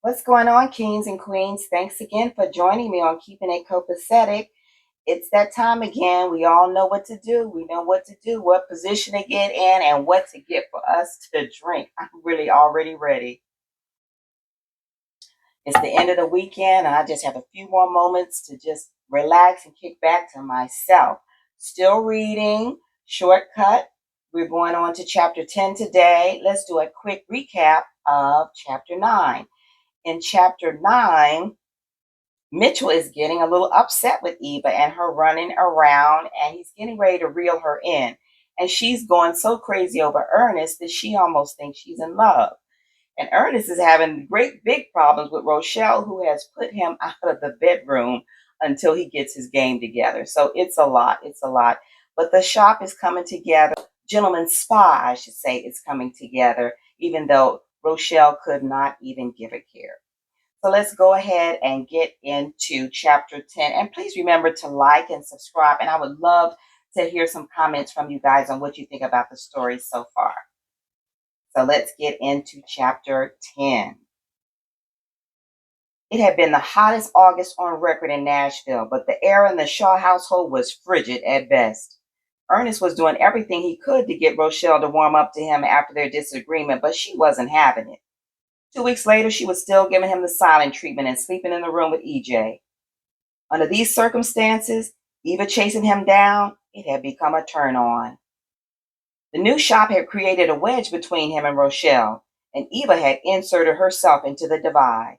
What's going on, kings and queens? Thanks again for joining me on Keeping It Copacetic. It's that time again. We all know what to do. We know what to do, what position to get in, and what to get for us to drink. I'm really already ready. It's the end of the weekend, and I just have a few more moments to just relax and kick back to myself. Still reading, shortcut. We're going on to chapter 10 today. Let's do a quick recap of chapter 9. In chapter 9, Mitchell is getting a little upset with Eva and her running around, and he's getting ready to reel her in. And she's going so crazy over Ernest that she almost thinks she's in love. And Ernest is having great big problems with Rochelle, who has put him out of the bedroom until he gets his game together. So it's a lot. It's a lot. But the shop is coming together. Gentleman's Spa, I should say, is coming together, even though Rochelle could not even give a care. So let's go ahead and get into chapter 10. And please remember to like and subscribe. And I would love to hear some comments from you guys on what you think about the story so far. So let's get into chapter 10. It had been the hottest August on record in Nashville, but the air in the Shaw household was frigid at best. Ernest was doing everything he could to get Rochelle to warm up to him after their disagreement, but she wasn't having it. 2 weeks later, she was still giving him the silent treatment and sleeping in the room with EJ. Under these circumstances, Eva chasing him down, it had become a turn on. The new shop had created a wedge between him and Rochelle, and Eva had inserted herself into the divide.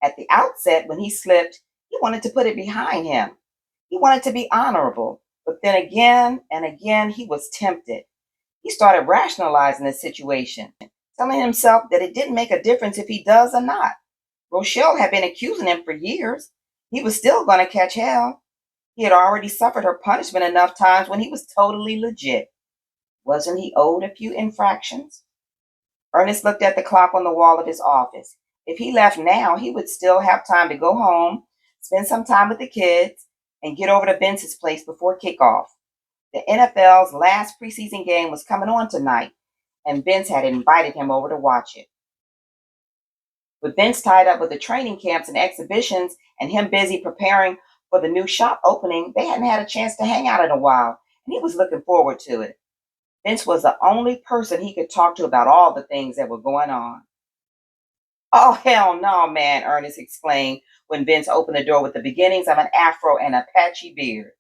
At the outset, when he slipped, he wanted to put it behind him. He wanted to be honorable, but then again and again he was tempted. He started rationalizing the situation, telling himself that it didn't make a difference if he does or not. Rochelle had been accusing him for years. He was still going to catch hell. He had already suffered her punishment enough times when he was totally legit. Wasn't he owed a few infractions? Ernest looked at the clock on the wall of his office. If he left now, he would still have time to go home, spend some time with the kids, and get over to Vince's place before kickoff. The NFL's last preseason game was coming on tonight, and Vince had invited him over to watch it. With Vince tied up with the training camps and exhibitions and him busy preparing for the new shop opening, they hadn't had a chance to hang out in a while, and he was looking forward to it. Vince was the only person he could talk to about all the things that were going on. Oh, hell no, man, Ernest exclaimed when Vince opened the door with the beginnings of an afro and a patchy beard.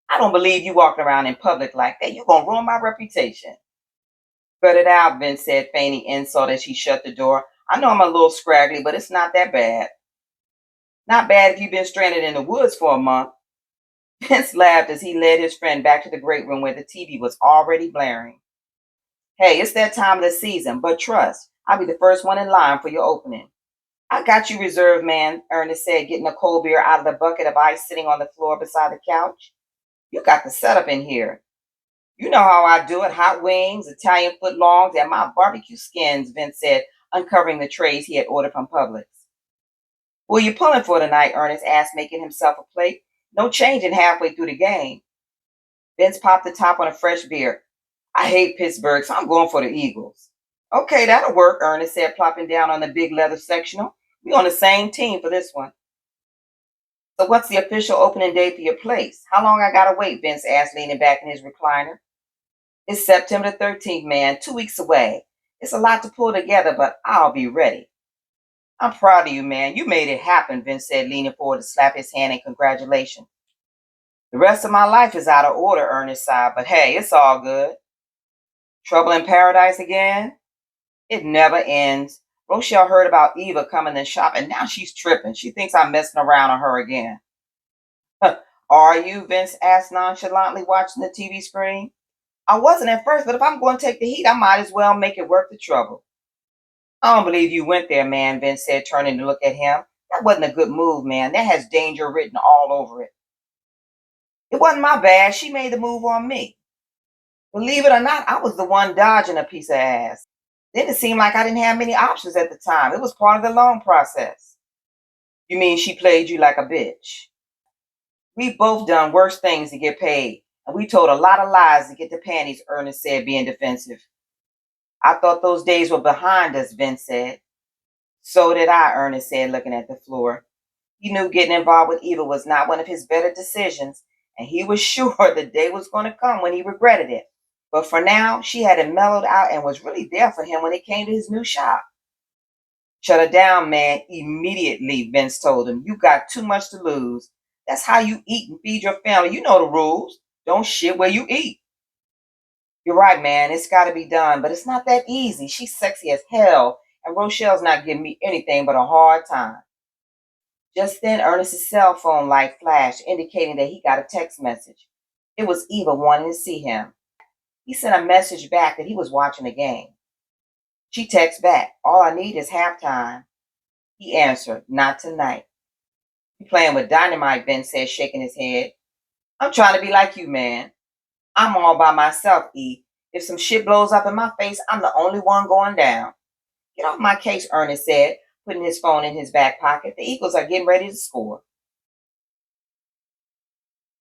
I don't believe you walking around in public like that. You're going to ruin my reputation. Cut it out, Vince said, feigning insult as he shut the door. I know I'm a little scraggly, but it's not that bad. Not bad if you've been stranded in the woods for a month. Vince laughed as he led his friend back to the great room where the TV was already blaring. Hey, it's that time of the season, but trust, I'll be the first one in line for your opening. I got you reserved, man, Ernest said, getting a cold beer out of the bucket of ice sitting on the floor beside the couch. You got the setup in here. You know how I do it, hot wings, Italian footlongs, and my barbecue skins, Vince said, uncovering the trays he had ordered from Publix. What are you pulling for tonight? Ernest asked, making himself a plate. No changing halfway through the game. Vince popped the top on a fresh beer. I hate Pittsburgh, so I'm going for the Eagles. Okay, that'll work, Ernest said, plopping down on the big leather sectional. We on the same team for this one. So what's the official opening day for your place? How long I gotta wait? Vince asked, leaning back in his recliner. It's September 13th, man, 2 weeks away. It's a lot to pull together, but I'll be ready. I'm proud of you, man. You made it happen, Vince said, leaning forward to slap his hand in congratulations. The rest of my life is out of order, Ernest sighed, but hey, it's all good. Trouble in paradise again? It never ends. Rochelle heard about Eva coming to shop, and now she's tripping. She thinks I'm messing around on her again. Are you? Vince asked nonchalantly, watching the TV screen. I wasn't at first, but if I'm going to take the heat, I might as well make it worth the trouble. I don't believe you went there, man, Vince said, turning to look at him. That wasn't a good move, man. That has danger written all over it. It wasn't my bad. She made the move on me. Believe it or not, I was the one dodging a piece of ass. Then it seemed like I didn't have many options at the time. It was part of the loan process. You mean she played you like a bitch? We both done worse things to get paid, and we told a lot of lies to get the panties, Ernest said, being defensive. I thought those days were behind us, Vince said. So did I, Ernest said, looking at the floor. He knew getting involved with Eva was not one of his better decisions, and he was sure the day was going to come when he regretted it. But for now, she had him mellowed out and was really there for him when it came to his new shop. Shut her down, man, immediately, Vince told him. You got too much to lose. That's how you eat and feed your family. You know the rules. Don't shit where you eat. You're right, man. It's got to be done, but it's not that easy. She's sexy as hell, and Rochelle's not giving me anything but a hard time. Just then, Ernest's cell phone light flashed, indicating that he got a text message. It was Eva wanting to see him. He sent a message back that he was watching the game. She texted back, all I need is halftime. He answered, not tonight. You playing with dynamite, Ben said, shaking his head. I'm trying to be like you, man. I'm all by myself, E. If some shit blows up in my face, I'm the only one going down. Get off my case, Ernest said, putting his phone in his back pocket. The Eagles are getting ready to score.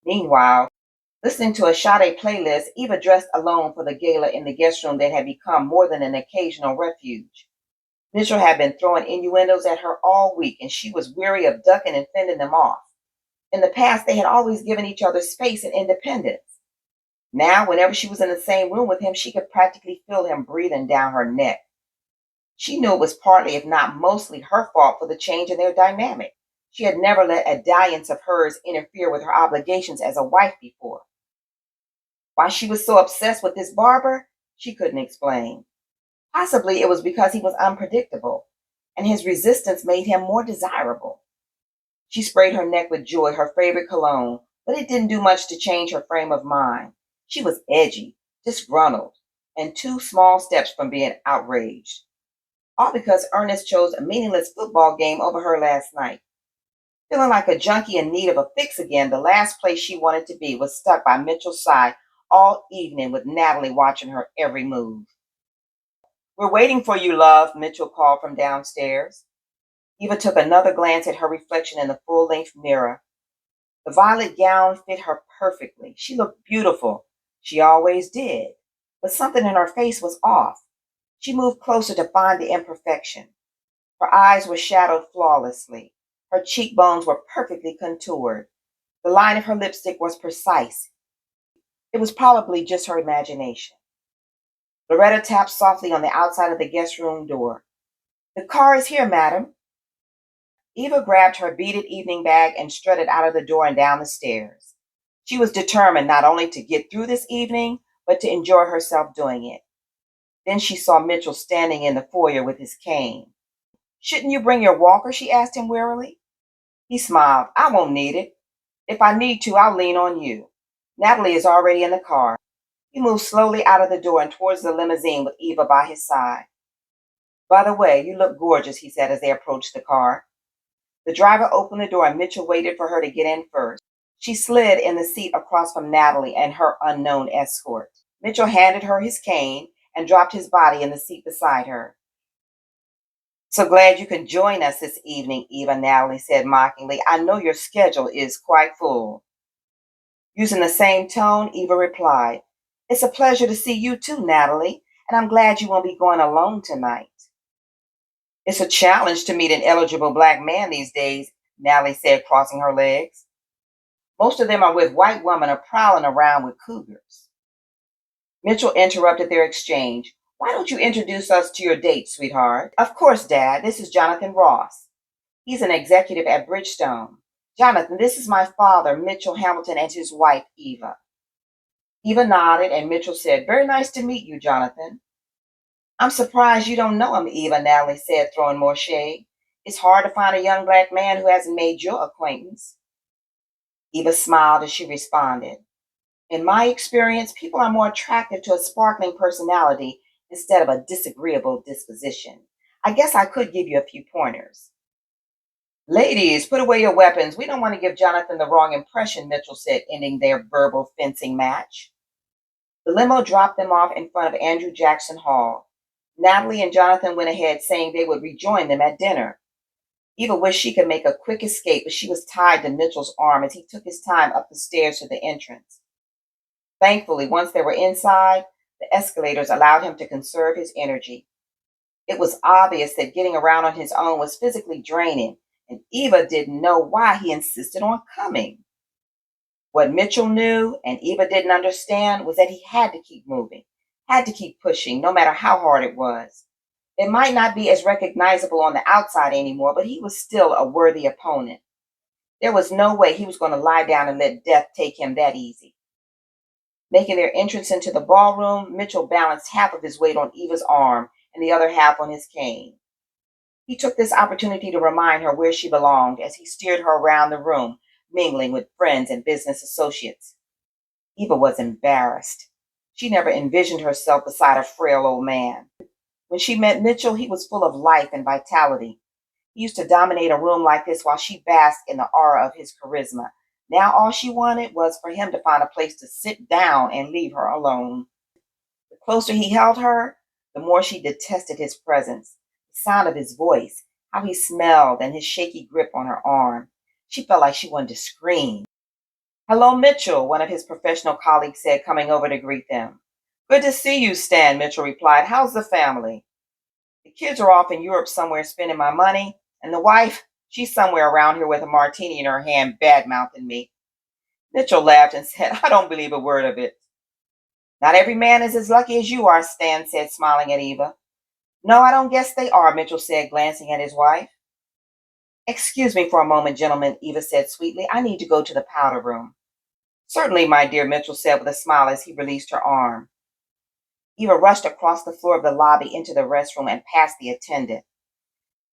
Meanwhile, listening to a Sade playlist, Eva dressed alone for the gala in the guest room that had become more than an occasional refuge. Mitchell had been throwing innuendos at her all week, and she was weary of ducking and fending them off. In the past, they had always given each other space and independence. Now, whenever she was in the same room with him, she could practically feel him breathing down her neck. She knew it was partly, if not mostly, her fault for the change in their dynamic. She had never let a dalliance of hers interfere with her obligations as a wife before. Why she was so obsessed with this barber, she couldn't explain. Possibly it was because he was unpredictable, and his resistance made him more desirable. She sprayed her neck with Joy, her favorite cologne, but it didn't do much to change her frame of mind. She was edgy, disgruntled, and 2 small steps from being outraged. All because Ernest chose a meaningless football game over her last night. Feeling like a junkie in need of a fix again, the last place she wanted to be was stuck by Mitchell's side all evening with Natalie watching her every move. We're waiting for you, love, Mitchell called from downstairs. Eva took another glance at her reflection in the full-length mirror. The violet gown fit her perfectly. She looked beautiful. She always did. But something in her face was off. She moved closer to find the imperfection. Her eyes were shadowed flawlessly. Her cheekbones were perfectly contoured. The line of her lipstick was precise. It was probably just her imagination. Loretta tapped softly on the outside of the guest room door. The car is here, madam. Eva grabbed her beaded evening bag and strutted out of the door and down the stairs. She was determined not only to get through this evening, but to enjoy herself doing it. Then she saw Mitchell standing in the foyer with his cane. Shouldn't you bring your walker? She asked him wearily. He smiled. I won't need it. If I need to, I'll lean on you. Natalie is already in the car. He moved slowly out of the door and towards the limousine with Eva by his side. By the way, you look gorgeous, he said as they approached the car. The driver opened the door and Mitchell waited for her to get in first. She slid in the seat across from Natalie and her unknown escort. Mitchell handed her his cane and dropped his body in the seat beside her. So glad you can join us this evening, Eva, Natalie said mockingly. I know your schedule is quite full. Using the same tone, Eva replied, It's a pleasure to see you too, Natalie, and I'm glad you won't be going alone tonight. It's a challenge to meet an eligible black man these days, Natalie said, crossing her legs. Most of them are with white women or prowling around with cougars. Mitchell interrupted their exchange. Why don't you introduce us to your date, sweetheart? Of course, Dad. This is Jonathan Ross. He's an executive at Bridgestone. Jonathan, this is my father, Mitchell Hamilton, and his wife, Eva. Eva nodded, and Mitchell said, Very nice to meet you, Jonathan. I'm surprised you don't know him, Eva, Natalie said, throwing more shade. It's hard to find a young black man who hasn't made your acquaintance. Eva smiled as she responded. In my experience, people are more attracted to a sparkling personality instead of a disagreeable disposition. I guess I could give you a few pointers. Ladies, put away your weapons. We don't want to give Jonathan the wrong impression, Mitchell said, ending their verbal fencing match. The limo dropped them off in front of Andrew Jackson Hall. Natalie and Jonathan went ahead, saying they would rejoin them at dinner. Eva wished she could make a quick escape, but she was tied to Mitchell's arm as he took his time up the stairs to the entrance. Thankfully, once they were inside, the escalators allowed him to conserve his energy. It was obvious that getting around on his own was physically draining, and Eva didn't know why he insisted on coming. What Mitchell knew and Eva didn't understand was that he had to keep moving, had to keep pushing, no matter how hard it was. It might not be as recognizable on the outside anymore, but he was still a worthy opponent. There was no way he was going to lie down and let death take him that easy. Making their entrance into the ballroom, Mitchell balanced half of his weight on Eva's arm and the other half on his cane. He took this opportunity to remind her where she belonged as he steered her around the room, mingling with friends and business associates. Eva was embarrassed. She never envisioned herself beside a frail old man. When she met Mitchell, he was full of life and vitality. He used to dominate a room like this while she basked in the aura of his charisma. Now all she wanted was for him to find a place to sit down and leave her alone. The closer he held her, the more she detested his presence, the sound of his voice, how he smelled, and his shaky grip on her arm. She felt like she wanted to scream. "Hello, Mitchell," one of his professional colleagues said, coming over to greet them. "Good to see you, Stan," Mitchell replied. "How's the family?" "The kids are off in Europe somewhere spending my money, and the wife, she's somewhere around here with a martini in her hand, bad-mouthing me." Mitchell laughed and said, "I don't believe a word of it." "Not every man is as lucky as you are," Stan said, smiling at Eva. "No, I don't guess they are," Mitchell said, glancing at his wife. "Excuse me for a moment, gentlemen," Eva said sweetly. "I need to go to the powder room." "Certainly, my dear," Mitchell said with a smile as he released her arm. Eva rushed across the floor of the lobby into the restroom and past the attendant.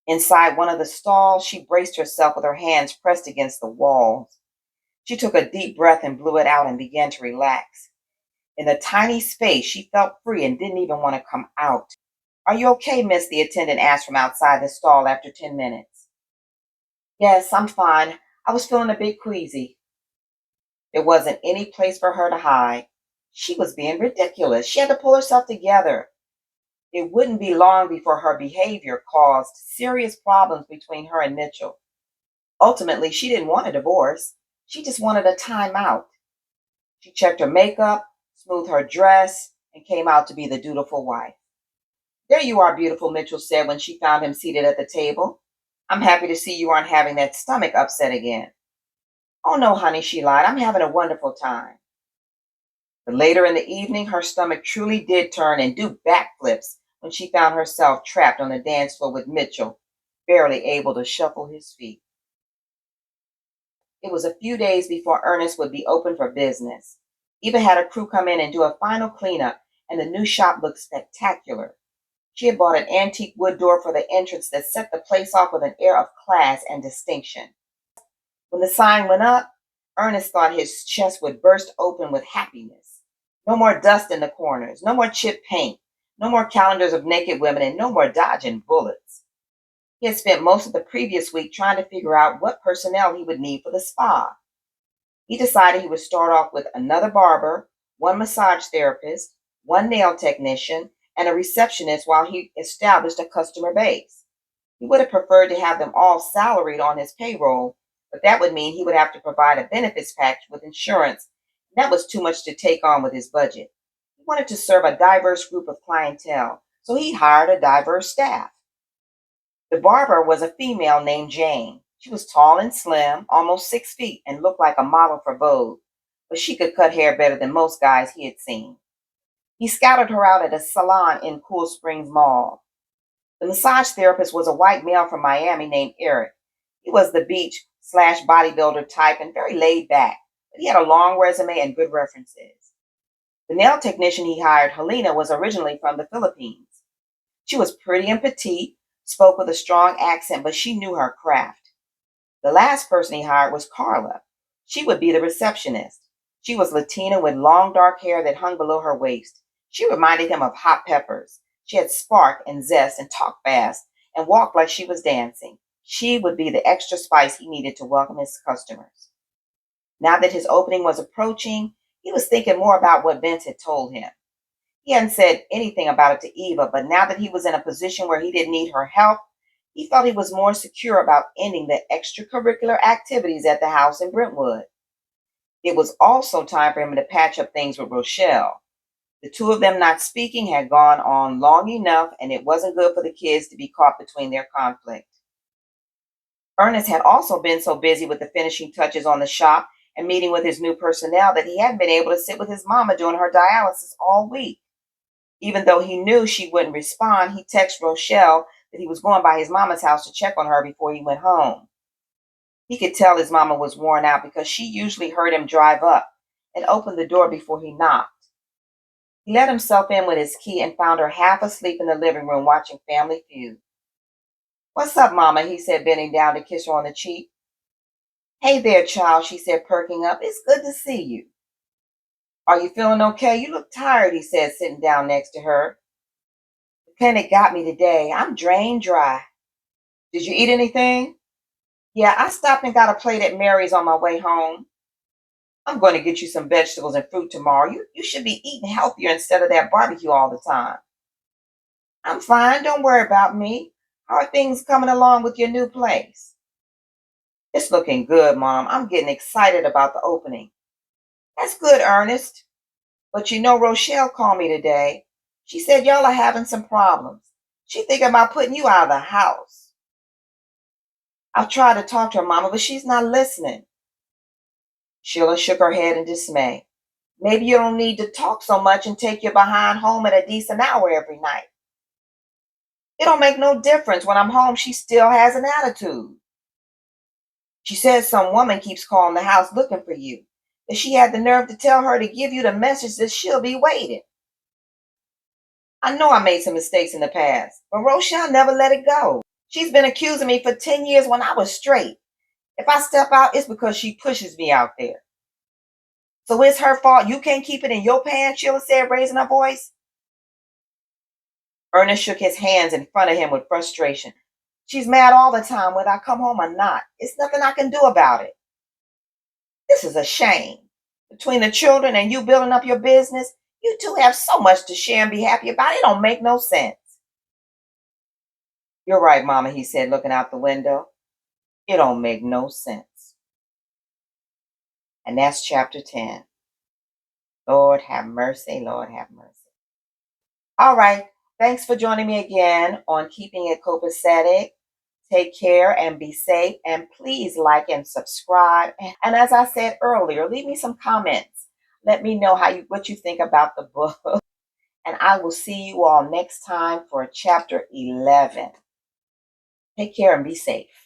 Inside one of the stalls, she braced herself with her hands pressed against the walls. She took a deep breath and blew it out and began to relax. In the tiny space, she felt free and didn't even want to come out. "Are you okay, miss?" the attendant asked from outside the stall after 10 minutes. "Yes, I'm fine. I was feeling a bit queasy." There wasn't any place for her to hide. She was being ridiculous. She had to pull herself together. It wouldn't be long before her behavior caused serious problems between her and Mitchell. Ultimately, she didn't want a divorce. She just wanted a timeout. She checked her makeup, smoothed her dress, and came out to be the dutiful wife. "There you are, beautiful," Mitchell said when she found him seated at the table. "I'm happy to see you aren't having that stomach upset again." "Oh, no, honey," she lied. "I'm having a wonderful time." But later in the evening, her stomach truly did turn and do backflips when she found herself trapped on the dance floor with Mitchell, barely able to shuffle his feet. It was a few days before Ernest would be open for business. Eva had a crew come in and do a final cleanup, and the new shop looked spectacular. She had bought an antique wood door for the entrance that set the place off with an air of class and distinction. When the sign went up, Ernest thought his chest would burst open with happiness. No more dust in the corners, no more chipped paint, no more calendars of naked women, and no more dodging bullets. He had spent most of the previous week trying to figure out what personnel he would need for the spa. He decided he would start off with another barber, one massage therapist, one nail technician, and a receptionist while he established a customer base. He would have preferred to have them all salaried on his payroll, but that would mean he would have to provide a benefits package with insurance, and that was too much to take on with his budget. He wanted to serve a diverse group of clientele, so he hired a diverse staff. The barber was a female named Jane. She was tall and slim, almost 6 feet, and looked like a model for Vogue, but she could cut hair better than most guys he had seen. He scouted her out at a salon in Cool Springs Mall. The massage therapist was a white male from Miami named Eric. He was the beach/bodybuilder type and very laid back, but he had a long resume and good references. The nail technician he hired, Helena, was originally from the Philippines. She was pretty and petite, spoke with a strong accent, but she knew her craft. The last person he hired was Carla. She would be the receptionist. She was Latina with long dark hair that hung below her waist. She reminded him of hot peppers. She had spark and zest and talked fast and walked like she was dancing. She would be the extra spice he needed to welcome his customers. Now that his opening was approaching, he was thinking more about what Vince had told him. He hadn't said anything about it to Eva, but now that he was in a position where he didn't need her help, he felt he was more secure about ending the extracurricular activities at the house in Brentwood. It was also time for him to patch up things with Rochelle. The two of them not speaking had gone on long enough, and it wasn't good for the kids to be caught between their conflict. Ernest had also been so busy with the finishing touches on the shop and meeting with his new personnel that he hadn't been able to sit with his mama doing her dialysis all week. Even though he knew she wouldn't respond, he texted Rochelle that he was going by his mama's house to check on her before he went home. He could tell his mama was worn out because she usually heard him drive up and opened the door before he knocked. He let himself in with his key and found her half asleep in the living room watching Family Feud. "What's up, Mama?" he said, bending down to kiss her on the cheek. "Hey there, child," she said, perking up. "It's good to see you." "Are you feeling okay? You look tired," he said, sitting down next to her. "The clinic got me today. I'm drained dry." "Did you eat anything?" "Yeah, I stopped and got a plate at Mary's on my way home." "I'm going to get you some vegetables and fruit tomorrow. You should be eating healthier instead of that barbecue all the time." "I'm fine. Don't worry about me. How are things coming along with your new place?" "It's looking good, Mom. I'm getting excited about the opening." "That's good, Ernest. But Rochelle called me today. She said y'all are having some problems. She thinking about putting you out of the house." "I've tried to talk to her, Mama, but she's not listening." Sheila shook her head in dismay. "Maybe you don't need to talk so much and take your behind home at a decent hour every night." "It don't make no difference. When I'm home, she still has an attitude." "She says some woman keeps calling the house looking for you. That she had the nerve to tell her to give you the message that she'll be waiting." "I know I made some mistakes in the past, but Rochelle never let it go. She's been accusing me for 10 years when I was straight. If I step out, it's because she pushes me out there." "So it's her fault you can't keep it in your pants," Sheila said, raising her voice. Ernest shook his hands in front of him with frustration. "She's mad all the time, whether I come home or not. It's nothing I can do about it." "This is a shame. Between the children and you building up your business, you two have so much to share and be happy about. It don't make no sense." "You're right, Mama," he said, looking out the window. "It don't make no sense." And that's chapter 10. Lord have mercy, Lord have mercy. All right. Thanks for joining me again on Keeping It Copacetic. Take care and be safe. And please like and subscribe. And as I said earlier, leave me some comments. Let me know what you think about the book. And I will see you all next time for chapter 11. Take care and be safe.